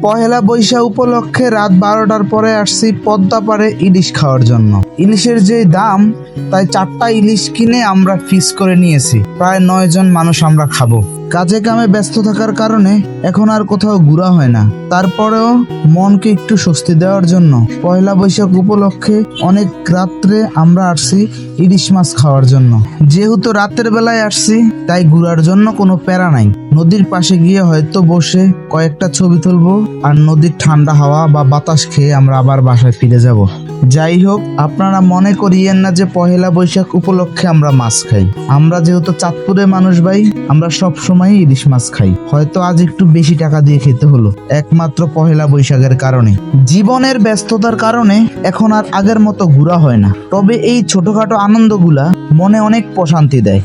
পহেলা বৈশাখ উপলক্ষে রাত 12টার পরে আসছি পদ্মা পাড়ে ইলিশ খাওয়ার জন্য। ইলিশের যে দাম, তাই 4টা ইলিশ কিনে আমরা ফিক্স করে নিয়েছি। প্রায় 9 জন মানুষ আমরা খাবো। কাজে কামে ব্যস্ত থাকার কারণে এখন আর কোথাও ঘোরা হয় না। তারপরেও মনকে একটু স্বস্তি দেওয়ার জন্য পয়লা বৈশাখ উপলক্ষে অনেক রাত্রে আমরা আসছি ইলিশ মাছ খাওয়ার জন্য। যেহেতু রাতের বেলায় আসছি, তাই ঘোরার জন্য কোনো প্যারা নাই। নদীর পাশে গিয়ে হয়তো বসে কয়েকটা ছবি তুলবো, আর নদীর ঠান্ডা হাওয়া বা বাতাস খেয়ে আমরা আবার বাসায় ফিরে যাব। যাই হোক, আপনারা মনে করিয়েন না যে পহেলা বৈশাখ উপলক্ষে আমরা মাছ খাই। আমরা যেহেতু চাঁদপুরের মানুষ ভাই, আমরা সব সময় ইলিশ মাছ খাই। হয়তো আজ একটু বেশি টাকা দিয়ে খেতে হলো একমাত্র পহেলা বৈশাখের কারণে। জীবনের ব্যস্ততার কারণে এখন আর আগের মতো ঘোরা হয় না, তবে এই ছোটখাটো আনন্দগুলা মনে অনেক প্রশান্তি দেয়।